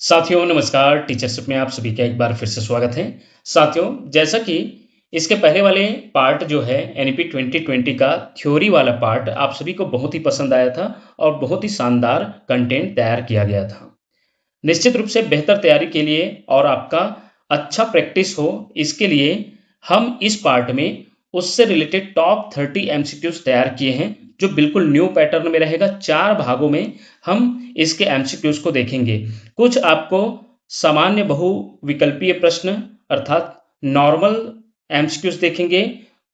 साथियों नमस्कार। टीचरशिप में आप सभी का एक बार फिर से स्वागत है। साथियों, जैसा कि इसके पहले वाले पार्ट जो है एनईपी 2020 का थ्योरी वाला पार्ट आप सभी को बहुत ही पसंद आया था और बहुत ही शानदार कंटेंट तैयार किया गया था। निश्चित रूप से बेहतर तैयारी के लिए और आपका अच्छा प्रैक्टिस हो, इसके लिए हम इस पार्ट में उससे रिलेटेड टॉप 30 एमसीक्यूज तैयार किए हैं, जो बिल्कुल न्यू पैटर्न में रहेगा। 4 भागों में हम इसके एमसीक्यूज को देखेंगे। कुछ आपको सामान्य बहुविकल्पीय प्रश्न अर्थात नॉर्मल एमसीक्यूज देखेंगे,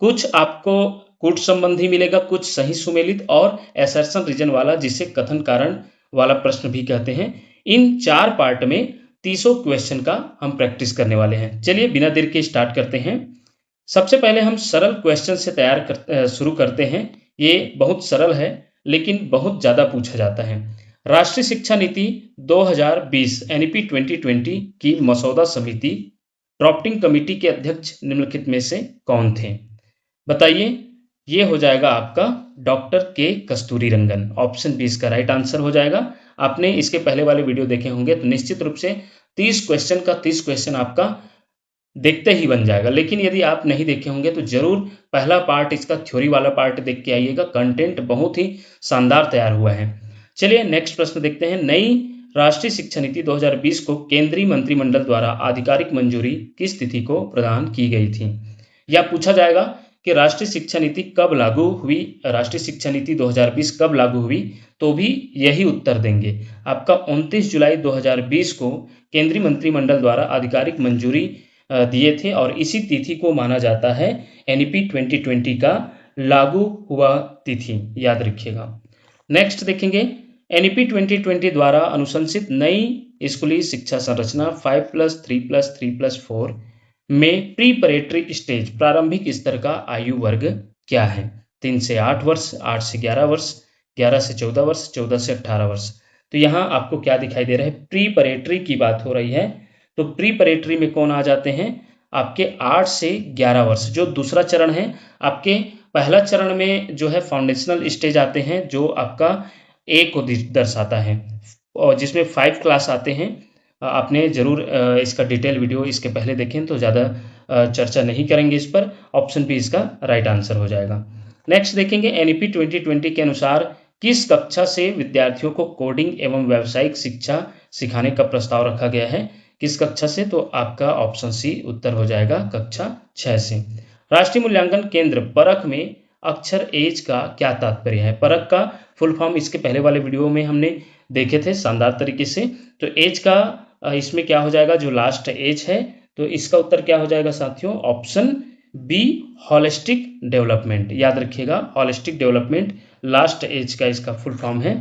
कुछ आपको कूट संबंधी मिलेगा, कुछ सही सुमेलित और असर्शन रीजन वाला, जिसे कथन कारण वाला प्रश्न भी कहते हैं। इन 4 पार्ट में 30 क्वेश्चन का हम प्रैक्टिस करने वाले हैं। चलिए बिना देर के स्टार्ट करते हैं। सबसे पहले हम सरल क्वेश्चन से शुरू करते हैं। ये बहुत सरल है लेकिन बहुत ज़्यादा पूछा जाता है। राष्ट्रीय शिक्षा नीति 2020 एनईपी 2020 की मसौदा समिति ड्राफ्टिंग कमेटी के अध्यक्ष निम्नलिखित में से कौन थे? बताइए। ये हो जाएगा आपका डॉक्टर के कस्तूरीरंगन। ऑप्शन बी इसका राइट आंसर हो जाएगा। आपने इसके पहले वाले वीडियो देखे होंगे तो निश्चित रूप से 30 क्वेश्चन का 30 क्वेश्चन आपका देखते ही बन जाएगा। लेकिन यदि आप नहीं देखे होंगे तो जरूर पहला पार्ट, इसका थ्योरी वाला पार्ट देख के आइएगा। कंटेंट बहुत ही शानदार तैयार हुआ है। चलिए नेक्स्ट प्रश्न देखते हैं। नई राष्ट्रीय शिक्षा नीति 2020 को केंद्रीय मंत्रिमंडल द्वारा आधिकारिक मंजूरी किस तिथि को प्रदान की गई थी? या पूछा जाएगा कि राष्ट्रीय शिक्षा नीति कब लागू हुई, राष्ट्रीय शिक्षा नीति 2020 कब लागू हुई, तो भी यही उत्तर देंगे। आपका 29 जुलाई 2020 को केंद्रीय मंत्रिमंडल द्वारा आधिकारिक मंजूरी दिए थे और इसी तिथि को माना जाता है एनईपी 2020 का लागू हुआ तिथि, याद रखिएगा। नेक्स्ट देखेंगे, एनईपी 2020 द्वारा अनुशंसित नई स्कूली शिक्षा संरचना 5+3+3+4 में प्रीपरेटरी स्टेज प्रारंभिक स्तर का आयु वर्ग क्या है? 3 से 8 वर्ष, 8 से 11 वर्ष, 11 से 14 वर्ष, 14 से 18 वर्ष। तो यहाँ आपको क्या दिखाई दे रहा है? प्रीपरेटरी की बात हो रही है। तो प्रीपरेटरी में कौन आ जाते हैं? आपके 8 से 11 वर्ष, जो दूसरा चरण है। आपके पहला चरण में जो है फाउंडेशनल स्टेज आते हैं, जो आपका ए को दर्शाता है और जिसमें 5 क्लास आते हैं। आपने जरूर इसका डिटेल वीडियो इसके पहले देखें तो ज़्यादा चर्चा नहीं करेंगे इस पर। ऑप्शन बी इसका राइट आंसर हो जाएगा। नेक्स्ट देखेंगे, एनईपी 2020 के अनुसार किस कक्षा से विद्यार्थियों को कोडिंग एवं व्यावसायिक शिक्षा सिखाने का प्रस्ताव रखा गया है? किस कक्षा से? तो आपका ऑप्शन सी उत्तर हो जाएगा कक्षा 6 से। राष्ट्रीय मूल्यांकन केंद्र परख में अक्षर एज का क्या तात्पर्य है? परख का फुल फॉर्म इसके पहले वाले वीडियो में हमने देखे थे शानदार तरीके से। तो एज का इसमें क्या हो जाएगा? जो लास्ट एज है। तो इसका उत्तर क्या हो जाएगा साथियों? ऑप्शन बी होलिस्टिक डेवलपमेंट, याद रखिएगा। होलिस्टिक डेवलपमेंट लास्ट एज का इसका फुल फॉर्म है।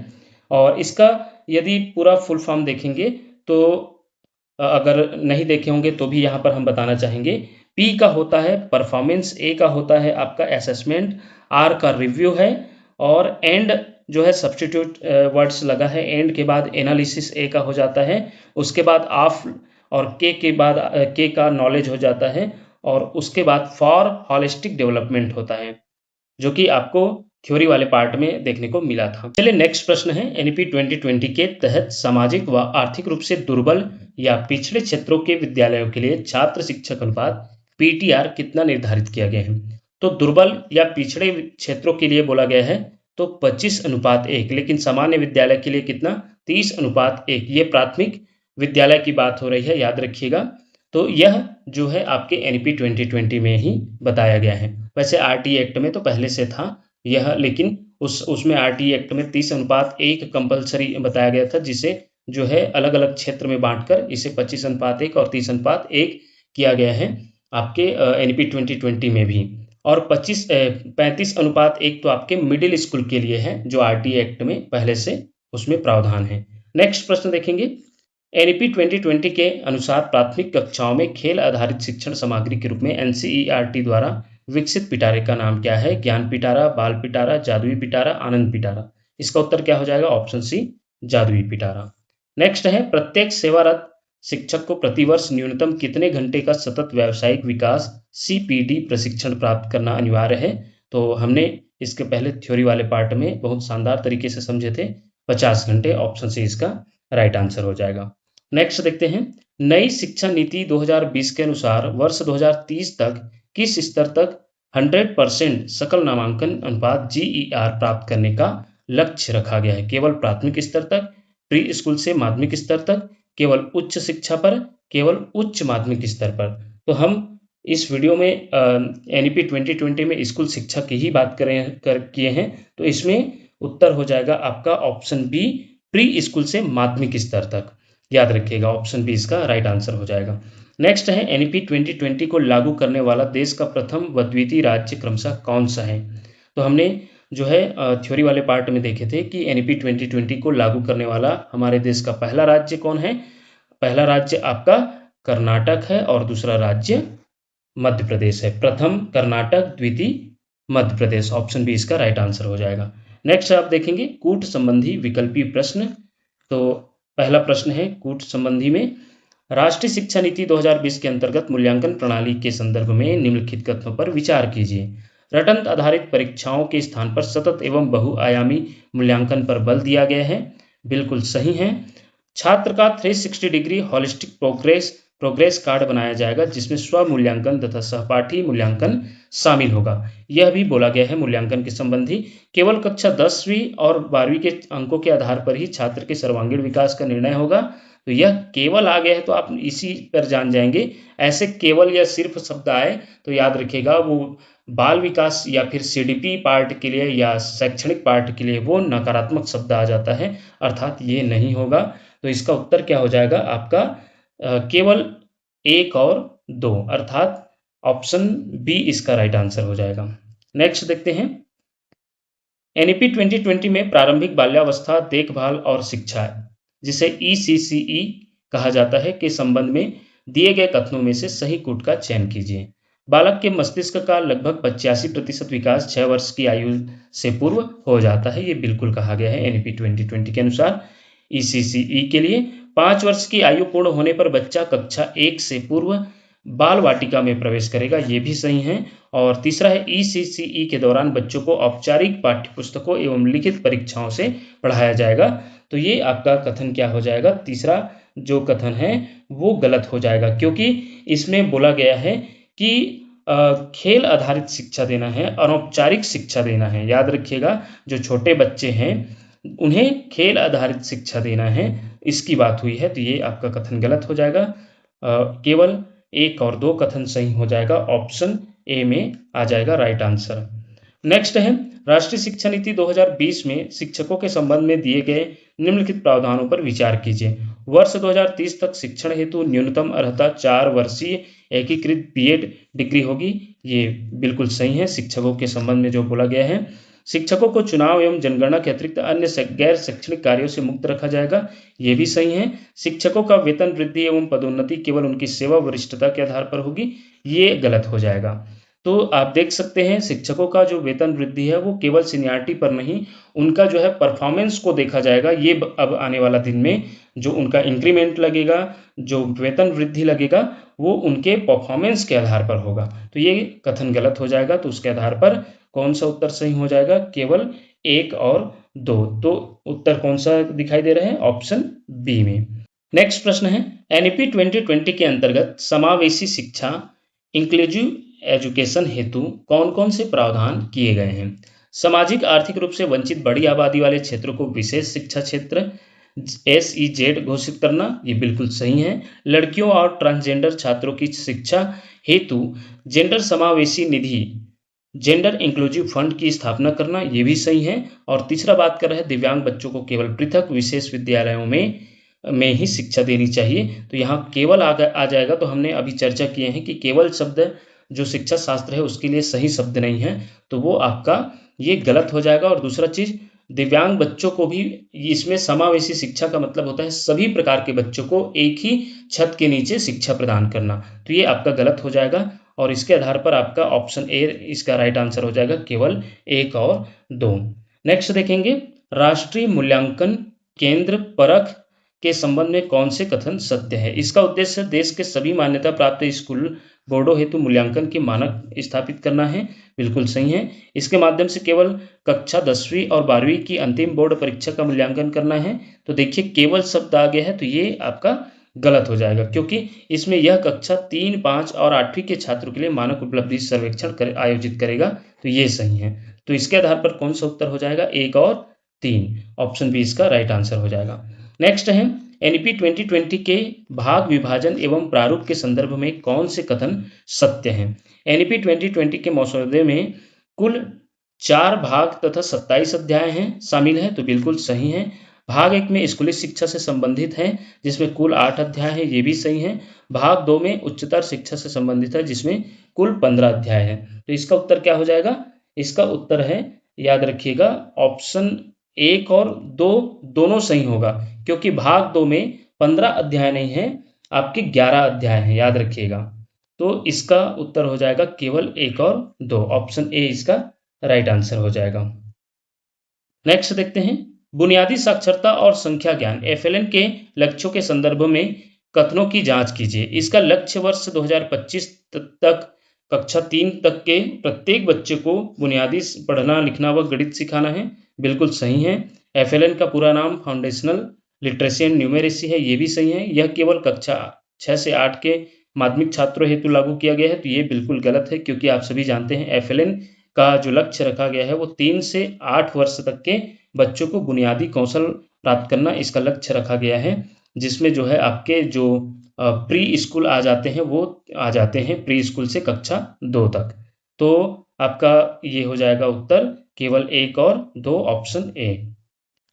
और इसका यदि पूरा फुल फॉर्म देखेंगे तो अगर नहीं देखे होंगे तो भी यहाँ पर हम बताना चाहेंगे। पी का होता है परफॉर्मेंस, ए का होता है आपका असेसमेंट, आर का रिव्यू है और एंड जो है सब्स्टिट्यूट वर्ड्स लगा है। एंड के बाद एनालिसिस ए का हो जाता है। उसके बाद ऑफ और के बाद के का नॉलेज हो जाता है और उसके बाद फॉर होलिस्टिक डेवलपमेंट होता है, जो कि आपको थ्योरी वाले पार्ट में देखने को मिला था। चलिए नेक्स्ट प्रश्न है, एनईपी 2020 के तहत सामाजिक व आर्थिक रूप से दुर्बल या पिछड़े क्षेत्रों के विद्यालयों के लिए छात्र शिक्षक अनुपात पीटीआर कितना निर्धारित किया गया है? तो दुर्बल या पिछड़े क्षेत्रों के लिए बोला गया है तो 25:1, लेकिन सामान्य विद्यालय के लिए कितना? 30:1। ये प्राथमिक विद्यालय की बात हो रही है, याद रखिएगा। तो यह जो है आपके एनईपी 2020 में ही बताया गया है। वैसे आरटी एक्ट में तो पहले से था यह, लेकिन उसमें आरटी एक्ट में 30:1 कंपलसरी बताया गया था, जिसे जो है अलग अलग क्षेत्र में बांटकर इसे 25:1 और 30:1 किया गया है आपके एनईपी 2020 में भी। और 35:1 तो आपके मिडिल स्कूल के लिए है, जो आरटी एक्ट में पहले से उसमें प्रावधान है। नेक्स्ट प्रश्न देखेंगे, एनईपी 2020 के अनुसार प्राथमिक कक्षाओं में खेल आधारित शिक्षण सामग्री के रूप में एनसीईआरटी द्वारा विकसित पिटारे का नाम क्या है? ज्ञान पिटारा, बाल पिटारा, जादुई पिटारा, आनंद पिटारा। इसका उत्तर क्या हो जाएगा? ऑप्शन सी जादुई पिटारा। नेक्स्ट है, प्रत्येक सेवारत शिक्षक को प्रतिवर्ष न्यूनतम कितने घंटे का सतत व्यावसायिक विकास सीपीडी प्रशिक्षण प्राप्त करना अनिवार्य है? तो हमने इसके पहले थ्योरी वाले पार्ट में बहुत शानदार तरीके से समझे थे। 50 घंटे। ऑप्शन सी इसका राइट आंसर हो जाएगा। नेक्स्ट देखते हैं, नई शिक्षा नीति 2020 के अनुसार वर्ष 2030 तक किस स्तर तक 100% सकल नामांकन अनुपात GER प्राप्त करने का लक्ष्य रखा गया है? केवल प्राथमिक स्तर तक, प्री स्कूल से माध्यमिक स्तर तक, केवल उच्च शिक्षा पर, केवल उच्च माध्यमिक स्तर पर। तो हम इस वीडियो में NEP 2020 में स्कूल शिक्षा की ही बात किए हैं, तो इसमें उत्तर हो जाएगा आपका ऑप्शन बी, प्री स्कूल से माध्यमिक स्तर तक। याद रखिएगा, ऑप्शन बी इसका राइट आंसर हो जाएगा। नेक्स्ट है, NEP 2020 को लागू करने वाला देश का प्रथम व द्वितीय राज्य क्रमशः कौन सा है? तो हमने जो है थ्योरी वाले पार्ट में देखे थे कि NEP 2020 को लागू करने वाला हमारे देश का पहला राज्य कौन है? पहला राज्य आपका कर्नाटक है और दूसरा राज्य मध्य प्रदेश है। प्रथम कर्नाटक, द्वितीय मध्य प्रदेश। ऑप्शन बी इसका राइट आंसर हो जाएगा। नेक्स्ट आप देखेंगे कूट संबंधी विकल्पी प्रश्न। तो पहला प्रश्न है कूट संबंधी में, राष्ट्रीय शिक्षा नीति 2020 के अंतर्गत मूल्यांकन प्रणाली के संदर्भ में निम्नलिखित कथनों पर विचार कीजिए। रटंत आधारित परीक्षाओं के स्थान पर सतत एवं बहुआयामी मूल्यांकन पर बल दिया गया है। बिल्कुल सही है। छात्र का 360 डिग्री हॉलिस्टिक प्रोग्रेस कार्ड बनाया जाएगा जिसमें स्व मूल्यांकन तथा सहपाठी मूल्यांकन शामिल होगा। यह भी बोला गया है मूल्यांकन के संबंधी, केवल कक्षा 10वीं और 12वीं के अंकों के आधार पर ही छात्र के सर्वांगीण विकास का निर्णय होगा। तो यह केवल आ गया है तो आप इसी पर जान जाएंगे। ऐसे केवल या सिर्फ शब्द आए तो याद रखिएगा वो बाल विकास या फिर CDP पार्ट के लिए या शैक्षणिक पार्ट के लिए वो नकारात्मक शब्द आ जाता है, अर्थात ये नहीं होगा। तो इसका उत्तर क्या हो जाएगा आपका केवल 1 और 2, अर्थात ऑप्शन बी इसका राइट आंसर हो जाएगा। नेक्स्ट देखते हैं, NEP 2020 में प्रारंभिक बाल्यावस्था देखभाल और शिक्षा, जिसे ECCE कहा जाता है, के संबंध में दिए गए कथनों में से सही कूट का चयन कीजिए। बालक के मस्तिष्क का लगभग 85% विकास 6 वर्ष की आयु से पूर्व हो जाता है। ये बिल्कुल कहा गया है NEP 2020 के अनुसार। ECCE के लिए 5 वर्ष की आयु पूर्ण होने पर बच्चा कक्षा 1 से पूर्व बाल वाटिका में प्रवेश करेगा, ये भी सही है। और तीसरा है, ECCE के दौरान बच्चों को औपचारिक पाठ्य पुस्तकों एवं लिखित परीक्षाओं से पढ़ाया जाएगा। तो ये आपका कथन क्या हो जाएगा? तीसरा जो कथन है वो गलत हो जाएगा, क्योंकि इसमें बोला गया है कि खेल आधारित शिक्षा देना है, अनौपचारिक शिक्षा देना है। याद रखिएगा, जो छोटे बच्चे हैं उन्हें खेल आधारित शिक्षा देना है, इसकी बात हुई है। तो ये आपका कथन गलत हो जाएगा। केवल 1 और 2 कथन सही हो जाएगा। ऑप्शन ए में आ जाएगा राइट आंसर। नेक्स्ट है, राष्ट्रीय शिक्षा नीति 2020 में शिक्षकों के संबंध में दिए गए निम्नलिखित प्रावधानों पर विचार कीजिए। वर्ष 2030 तक शिक्षण हेतु न्यूनतम अर्हता 4 वर्षीय एकीकृत BEd डिग्री होगी। ये बिल्कुल सही है। शिक्षकों के संबंध में जो बोला गया है, शिक्षकों को चुनाव एवं जनगणना के अतिरिक्त अन्य गैर शैक्षणिक कार्यों से मुक्त रखा जाएगा, ये भी सही है। शिक्षकों का वेतन वृद्धि एवं पदोन्नति केवल उनकी सेवा वरिष्ठता के आधार पर होगी, ये गलत हो जाएगा। तो आप देख सकते हैं शिक्षकों का जो वेतन वृद्धि है वो केवल सीनियरिटी पर नहीं, उनका जो है परफॉर्मेंस को देखा जाएगा। ये अब आने वाला दिन में जो उनका इंक्रीमेंट लगेगा, जो वेतन वृद्धि लगेगा, वो उनके परफॉर्मेंस के आधार पर होगा। तो ये कथन गलत हो जाएगा। तो उसके आधार पर कौन सा उत्तर सही हो जाएगा? केवल 1 और 2। तो उत्तर कौन सा दिखाई दे रहा है? ऑप्शन बी में। नेक्स्ट प्रश्न है, NEP 2020 के अंतर्गत समावेशी शिक्षा इंक्लूसिव एजुकेशन हेतु कौन कौन से प्रावधान किए गए हैं? सामाजिक आर्थिक रूप से वंचित बड़ी आबादी वाले क्षेत्रों को विशेष शिक्षा क्षेत्र SEZ घोषित करना, ये बिल्कुल सही है। लड़कियों और ट्रांसजेंडर छात्रों की शिक्षा हेतु जेंडर समावेशी निधि, जेंडर इंक्लूसिव फंड की स्थापना करना, ये भी सही है। और तीसरा बात कर रहे हैं, दिव्यांग बच्चों को केवल पृथक विशेष विद्यालयों में ही शिक्षा देनी चाहिए। तो यहाँ केवल आ जाएगा। तो हमने अभी चर्चा किए हैं कि केवल शब्द जो शिक्षा शास्त्र है उसके लिए सही शब्द नहीं है, तो वो आपका ये गलत हो जाएगा। और दूसरा चीज, दिव्यांग बच्चों को भी, इसमें समावेशी शिक्षा का मतलब होता है सभी प्रकार के बच्चों को एक ही छत के नीचे शिक्षा प्रदान करना, तो ये आपका गलत हो जाएगा। और इसके आधार पर आपका ऑप्शन ए इसका राइट आंसर हो जाएगा, केवल 1 और 2। नेक्स्ट देखेंगे, राष्ट्रीय मूल्यांकन केंद्र परख के संबंध में कौन से कथन सत्य है? इसका उद्देश्य देश के सभी मान्यता प्राप्त स्कूल बोर्डों हेतु मूल्यांकन के मानक स्थापित करना है, बिल्कुल सही है। इसके माध्यम से केवल कक्षा 10वीं और 12वीं की अंतिम बोर्ड परीक्षा का मूल्यांकन करना है। तो देखिए केवल शब्द आ गया है, तो ये आपका गलत हो जाएगा, क्योंकि इसमें यह कक्षा 3, 5 और 8वीं के छात्रों के लिए मानक उपलब्धि सर्वेक्षण आयोजित करेगा, तो ये सही है। तो इसके आधार पर कौन सा उत्तर हो जाएगा? 1 और 3, ऑप्शन बी इसका राइट आंसर हो जाएगा। नेक्स्ट है एनईपी 2020 के भाग विभाजन एवं प्रारूप के संदर्भ में कौन से कथन सत्य हैं? एनईपी 2020 के मसौदे में कुल 4 भाग तथा 27 अध्याय हैं शामिल हैं, तो बिल्कुल सही है। भाग 1 में स्कूली शिक्षा से संबंधित है, जिसमें कुल 8 अध्याय हैं, ये भी सही है। भाग 2 में उच्चतर शिक्षा से संबंधित है, जिसमें कुल 15 अध्याय हैं। तो इसका उत्तर क्या हो जाएगा? इसका उत्तर है, याद रखिएगा, ऑप्शन 1 और 2 दोनों सही होगा, क्योंकि भाग 2 में 15 अध्याय नहीं है, आपके 11 अध्याय हैं, याद रखिएगा। तो इसका उत्तर हो जाएगा केवल 1 और 2, ऑप्शन ए इसका राइट आंसर हो जाएगा। नेक्स्ट देखते हैं, बुनियादी साक्षरता और संख्या ज्ञान एफएलएन के लक्ष्यों के संदर्भ में कथनों की जांच कीजिए। इसका लक्ष्य वर्ष 2025 तक कक्षा 3 तक के प्रत्येक बच्चे को बुनियादी पढ़ना लिखना व गणित सिखाना है, बिल्कुल सही है। एफएलएन का पूरा नाम फाउंडेशनल लिटरेसी एंड न्यूमेरेसी है, ये भी सही है। यह केवल कक्षा 6 से 8 के माध्यमिक छात्रों हेतु लागू किया गया है, तो ये बिल्कुल गलत है, क्योंकि आप सभी जानते हैं एफएलएन का जो लक्ष्य रखा गया है वो 3 से 8 वर्ष तक के बच्चों को बुनियादी कौशल प्राप्त करना इसका लक्ष्य रखा गया है, जिसमें जो है आपके जो प्री स्कूल आ जाते हैं वो आ जाते हैं प्री स्कूल से कक्षा 2 तक। तो आपका ये हो जाएगा उत्तर केवल 1 और 2, ऑप्शन ए।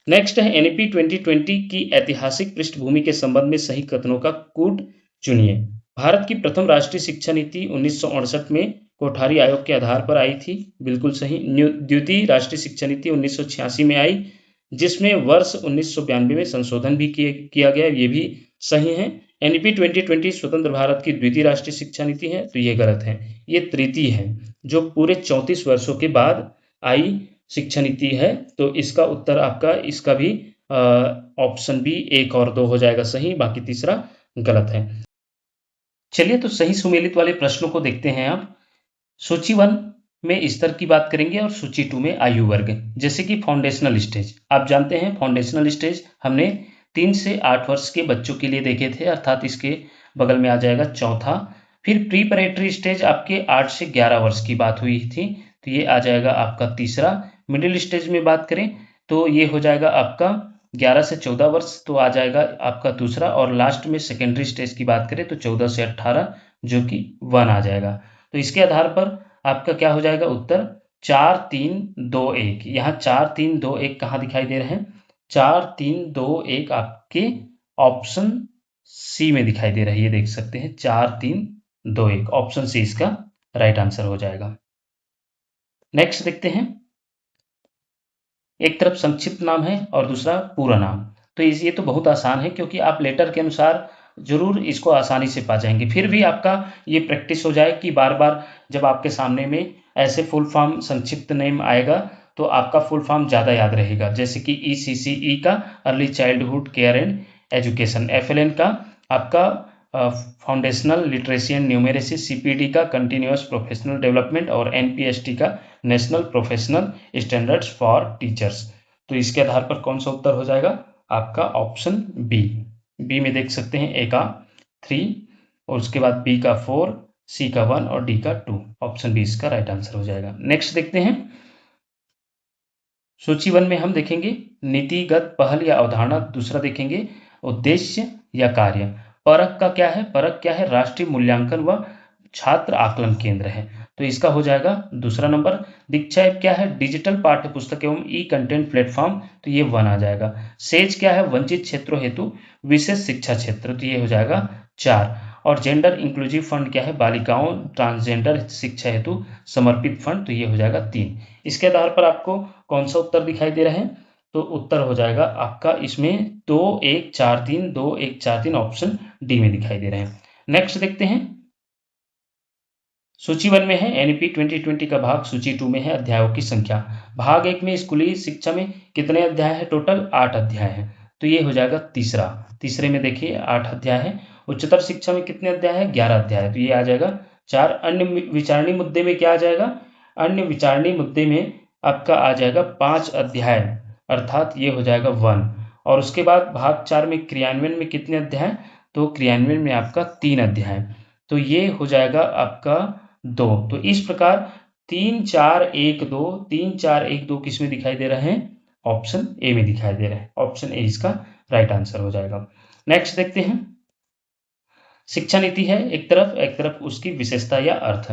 नेक्स्ट है एनईपी 2020 की ऐतिहासिक पृष्ठभूमि के संबंध में सही कथनों का कूट चुनिए। भारत की प्रथम राष्ट्रीय शिक्षा नीति 1968 में कोठारी आयोग के आधार पर आई थी, बिल्कुल सही। द्वितीय राष्ट्रीय शिक्षा नीति 1986 में आई, जिसमें वर्ष 1992 में संशोधन भी किया गया, ये भी सही है। एनईपी 2020 स्वतंत्र भारत की द्वितीय राष्ट्रीय शिक्षा नीति है, तो ये गलत है, ये तृतीय है, जो पूरे 34 वर्षों के बाद आई शिक्षा नीति है। तो इसका उत्तर आपका इसका भी ऑप्शन बी 1 और 2 हो जाएगा सही, बाकी तीसरा गलत है। चलिए तो सही सुमेलित वाले प्रश्नों को देखते हैं। आप सूची 1 में स्तर की बात करेंगे और सूची 2 में आयु वर्ग। जैसे कि फाउंडेशनल स्टेज, आप जानते हैं फाउंडेशनल स्टेज हमने 3 से 8 वर्ष के बच्चों के लिए देखे थे, अर्थात इसके बगल में आ जाएगा चौथा। फिर प्रीपरेटरी स्टेज आपके 8 से 11 वर्ष की बात हुई थी, तो ये आ जाएगा आपका तीसरा। मिडिल स्टेज में बात करें तो ये हो जाएगा आपका 11 से 14 वर्ष, तो आ जाएगा आपका दूसरा। और लास्ट में सेकेंडरी स्टेज की बात करें तो 14 से 18, जो कि 1 आ जाएगा। तो इसके आधार पर आपका क्या हो जाएगा उत्तर? 4, 3, 2, 1। यहाँ 4, 3, 2, 1 कहाँ दिखाई दे रहे हैं? 4, 3, 2, 1 आपके ऑप्शन सी में दिखाई दे रहा है, ये देख सकते हैं 4, 3, 2, 1, ऑप्शन सी इसका राइट आंसर हो जाएगा। नेक्स्ट देखते हैं, एक तरफ संक्षिप्त नाम है और दूसरा पूरा नाम। तो ये तो बहुत आसान है, क्योंकि आप लेटर के अनुसार जरूर इसको आसानी से पा जाएंगे। फिर भी आपका ये प्रैक्टिस हो जाए कि बार बार जब आपके सामने में ऐसे फुल फॉर्म संक्षिप्त नेम आएगा तो आपका फुल फॉर्म ज़्यादा याद रहेगा। जैसे कि ECCE का early childhood care and education, FLN का आपका foundational literacy and numeracy, CPD का कंटिन्यूअस प्रोफेशनल डेवलपमेंट और NPST का national professional standards for teachers. तो इसके आधार पर कौन सा उत्तर हो जाएगा? आपका ऑप्शन बी में देख सकते हैं, A का 3 और उसके बाद B का 4, C का 1 और D का 2, ऑप्शन बी इसका राइट आंसर हो जाएगा। नेक्स्ट देखते हैं, सूची 1 में हम देखेंगे नीतिगत पहल या अवधारणा, दूसरा देखेंगे उद्देश्य या कार्य। परख का क्या है? परख क्या है? राष्ट्रीय मूल्यांकन व छात्र आकलन केंद्र है, तो इसका हो जाएगा दूसरा नंबर। दीक्षा ऐप क्या है? डिजिटल पाठ्य पुस्तक एवं ई कंटेंट प्लेटफॉर्म, तो ये 1 आ जाएगा। सेज क्या है? वंचित क्षेत्रों हेतु विशेष शिक्षा क्षेत्र, तो ये हो जाएगा 4। और जेंडर इंक्लूसिव फंड क्या है? बालिकाओं ट्रांसजेंडर शिक्षा हेतु समर्पित फंड, तो ये हो जाएगा 3। इसके आधार पर आपको कौन सा उत्तर दिखाई दे रहा है? तो उत्तर हो जाएगा आपका इसमें 2, 1, 4, 3, 2, 1, 4, 3, ऑप्शन डी में दिखाई दे रहे हैं। नेक्स्ट देखते हैं, सूची 1 में है एनईपी 2020 का भाग, सूची 2 में है अध्यायों की संख्या। भाग 1 में स्कूली शिक्षा में कितने अध्याय है? टोटल 8 अध्याय है, तो ये हो जाएगा तीसरा। तीसरे में देखिए 8 अध्याय है। उच्चतर शिक्षा में कितने अध्याय है? 11 अध्याय है, तो ये आ जाएगा 4। अन्य विचारणी मुद्दे में क्या आ जाएगा? अन्य विचारणी मुद्दे में आपका आ जाएगा 5 अध्याय, अर्थात ये हो जाएगा 1। और उसके बाद भाग 4 में क्रियान्वयन में कितने अध्याय? तो क्रियान्वयन में आपका 3 अध्याय, तो ये हो जाएगा आपका 2। तो इस प्रकार 3 4 1 2 3 4 1 2 किस में दिखाई दे रहे हैं? ऑप्शन ए में दिखाई दे रहे हैं। ऑप्शन ए इसका राइट आंसर हो जाएगा। नेक्स्ट देखते हैं, शिक्षा नीति है एक तरफ उसकी विशेषता या अर्थ।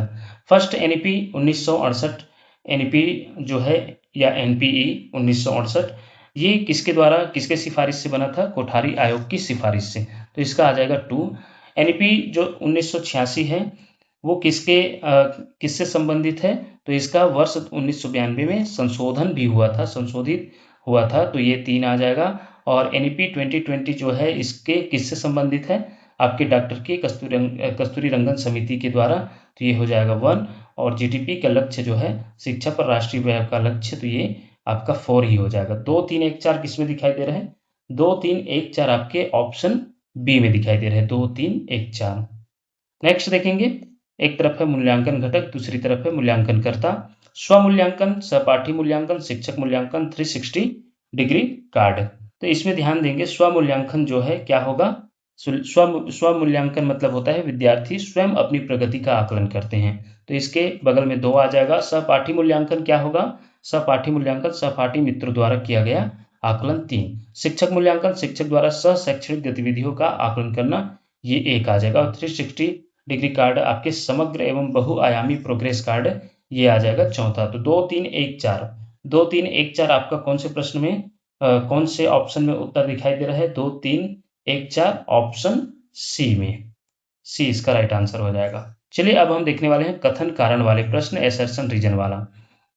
फर्स्ट एनईपी 1968, एनईपी जो है या एनपीई 1968, ये किसके द्वारा किसके सिफारिश से बना था? कोठारी आयोग की सिफारिश से, तो इसका आ जाएगा 2। एनईपी जो 1986 है वो किससे संबंधित है? तो इसका वर्ष 1992 में संशोधन भी हुआ था, संशोधित हुआ था, तो ये 3 आ जाएगा। और एनईपी 2020 जो है इसके किससे संबंधित है? आपके डॉक्टर की कस्तूरी रंगन समिति के द्वारा, तो ये हो जाएगा 1। और जीडीपी का लक्ष्य जो है शिक्षा पर राष्ट्रीय व्यय का लक्ष्य, तो ये आपका 4 ही हो जाएगा। 2 3 1 4 किस में दिखाई दे रहे हैं? 2 3 1 4 आपके ऑप्शन बी में दिखाई दे रहे हैं, 2 3 1 4। नेक्स्ट देखेंगे, एक तरफ है मूल्यांकन घटक, दूसरी तरफ है मूल्यांकनकर्ता। स्वमूल्यांकन, सहपाठी मूल्यांकन, शिक्षक मूल्यांकन, 360 डिग्री कार्ड। तो इसमें ध्यान देंगे, स्वमूल्यांकन जो है क्या होगा? स्वमूल्यांकन मतलब होता है विद्यार्थी स्वयं अपनी प्रगति का आकलन करते हैं, तो इसके बगल में 2 आ जाएगा। सहपाठी मूल्यांकन क्या होगा? सहपाठी मूल्यांकन सहपाठी मित्रों द्वारा किया गया आकलन, 3। शिक्षक मूल्यांकन शिक्षक द्वारा सह शैक्षणिक गतिविधियों का आकलन करना, ये 1 आ जाएगा। और 360 डिग्री कार्ड आपके समग्र एवं बहुआयामी प्रोग्रेस कार्ड, ये आ जाएगा चौथा। तो 2 3 1 4, 2 3 1 4 आपका कौन से प्रश्न में कौन से ऑप्शन में उत्तर दिखाई दे रहा है? 2 3 1 4 ऑप्शन सी में, सी इसका राइट आंसर हो जाएगा। चलिए अब हम देखने वाले हैं कथन कारण वाले प्रश्न, एसर्शन रीजन वाला।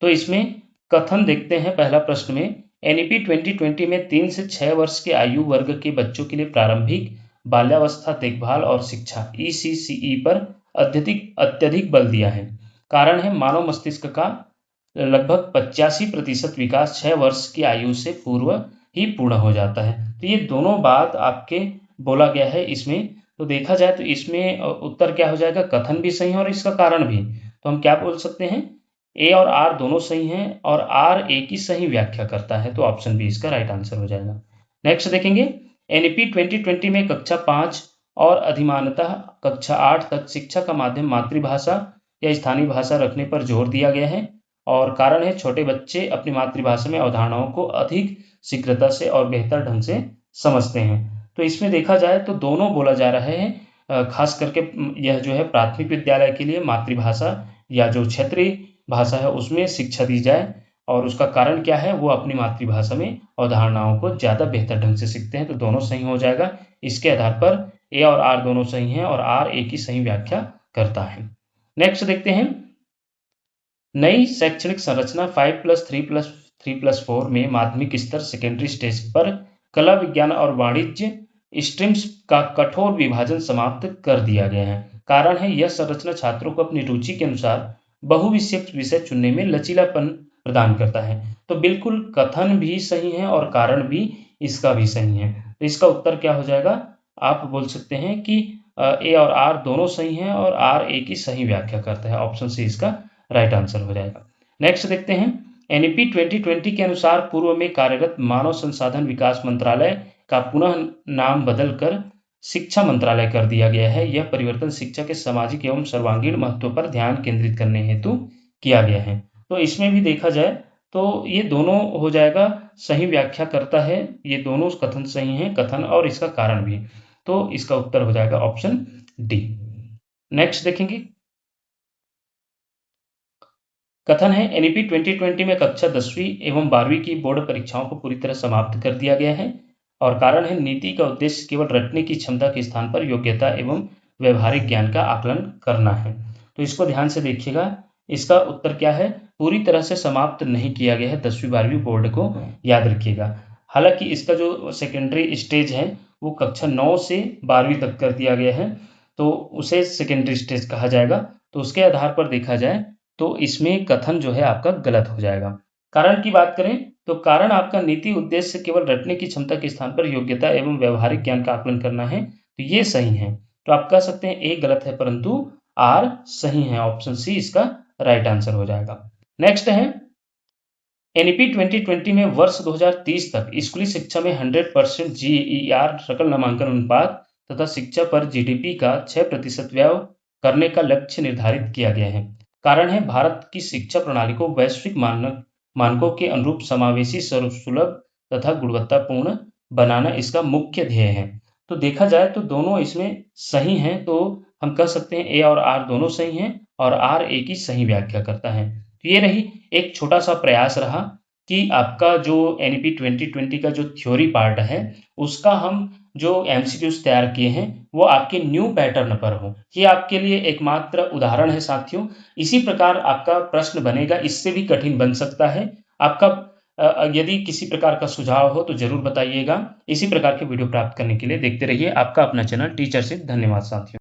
तो इसमें कथन देखते हैं। पहला प्रश्न में, एनईपी 2020 में 3 से 6 वर्ष के आयु वर्ग के बच्चों के लिए प्रारंभिक बाल्यावस्था देखभाल और शिक्षा ईसीसीई पर अत्यधिक बल दिया है। कारण है मानव मस्तिष्क का लगभग 85% विकास 6 वर्ष की आयु से पूर्व ही पूर्ण हो जाता है। तो ये दोनों बात आपके बोला गया है इसमें। तो देखा जाए तो इसमें उत्तर क्या हो जाएगा? कथन भी सही है और इसका कारण भी। तो हम क्या बोल सकते हैं? ए और आर दोनों सही हैं और आर ए की सही व्याख्या करता है, तो ऑप्शन बी इसका राइट आंसर हो जाएगा। नेक्स्ट देखेंगे, एनईपी 2020 में कक्षा 5 और अधिमानतः कक्षा 8 तक शिक्षा का माध्यम मातृभाषा या स्थानीय भाषा रखने पर जोर दिया गया है। और कारण है छोटे बच्चे अपनी मातृभाषा में अवधारणाओं को अधिक शीघ्रता से और बेहतर ढंग से समझते हैं। तो इसमें देखा जाए तो दोनों बोला जा रहा है, खास करके यह जो है प्राथमिक विद्यालय के लिए मातृभाषा या जो क्षेत्रीय भाषा है उसमें शिक्षा दी जाए। और उसका कारण क्या है? वो अपनी मातृभाषा में अवधारणाओं को ज़्यादा बेहतर ढंग से सीखते हैं, तो दोनों सही हो जाएगा। इसके आधार पर ए और आर दोनों सही हैं और आर ए की सही व्याख्या करता है। नेक्स्ट देखते हैं, नई शैक्षणिक संरचना 5+3+3+4 में माध्यमिक स्तर सेकेंडरी स्टेज पर कला विज्ञान और वाणिज्य स्ट्रीम्स का कठोर विभाजन समाप्त कर दिया गया है। कारण है यह संरचना छात्रों को अपनी रुचि के अनुसार बहुविषयक विषय चुनने में लचीलापन प्रदान करता है। तो बिल्कुल कथन भी सही है और कारण भी इसका भी सही है, तो इसका उत्तर क्या हो जाएगा? आप बोल सकते हैं कि ए और आर दोनों सही हैं और आर ए की सही व्याख्या करता है, ऑप्शन सी इसका राइट आंसर हो जाएगा। नेक्स्ट देखते हैं, एनईपी 2020 के अनुसार पूर्व में कार्यरत मानव संसाधन विकास मंत्रालय का पुनः नाम बदलकर शिक्षा मंत्रालय कर दिया गया है। यह परिवर्तन शिक्षा के सामाजिक एवं सर्वांगीण महत्व पर ध्यान केंद्रित करने हेतु किया गया है। तो इसमें भी देखा जाए तो ये दोनों हो जाएगा, सही व्याख्या करता है, ये दोनों कथन सही हैं, कथन और इसका कारण भी। तो इसका उत्तर हो जाएगा ऑप्शन डी। नेक्स्ट देखेंगे, कथन है एनईपी 2020 में कक्षा 10वीं एवं 12वीं की बोर्ड परीक्षाओं को पूरी तरह समाप्त कर दिया गया है। और कारण है नीति का उद्देश्य केवल रटने की क्षमता के स्थान पर योग्यता एवं व्यवहारिक ज्ञान का आकलन करना है। तो इसको ध्यान से देखिएगा, इसका उत्तर क्या है? पूरी तरह से समाप्त नहीं किया गया है 10वीं 12वीं बोर्ड को, याद रखिएगा। हालांकि इसका जो सेकेंडरी स्टेज है वो कक्षा 9 से 12वीं तक कर दिया गया है, तो उसे सेकेंडरी स्टेज कहा जाएगा। तो उसके आधार पर देखा जाए तो इसमें कथन जो है आपका गलत हो जाएगा। कारण की बात करें तो कारण आपका नीति उद्देश्य केवल रटने की क्षमता के स्थान पर योग्यता एवं व्यवहारिक ज्ञान का आकलन करना है, तो ये सही है। तो आप कह सकते हैं ए गलत है परंतु आर सही है, ऑप्शन सी इसका राइट आंसर हो जाएगा। नेक्स्ट है, एनईपी 2020 में वर्ष 2030 तक स्कूली शिक्षा में 100% जीईआर सकल नामांकन अनुपात तथा शिक्षा पर जीडीपी का 6% व्यय करने का लक्ष्य निर्धारित किया गया है। कारण है भारत की शिक्षा प्रणाली को वैश्विक मानकों के अनुरूप समावेशी, सर्वसुलभ तथा गुणवत्तापूर्ण बनाना इसका मुख्य ध्येय है। तो देखा जाए तो दोनों इसमें सही हैं, तो हम कह सकते हैं ए और आर दोनों सही हैं और आर ए की सही व्याख्या करता है। तो ये रही एक छोटा-सा प्रयास रहा कि आपका जो एनईपी 2020 का जो थ्योरी पार्ट है, उसका हम जो एमसीक्यूज़ तैयार किए हैं, वो आपके न्यू पैटर्न पर हो। ये आपके लिए एकमात्र उदाहरण है साथियों। इसी प्रकार आपका प्रश्न बनेगा, इससे भी कठिन बन सकता है। आपका यदि किसी प्रकार का सुझाव हो तो ज़रूर बताइएगा। इसी प्रकार के वीडियो प्राप्त करने के लिए देखते रहिए आपका अपना चैनल टीचरशिप। धन्यवाद साथियों।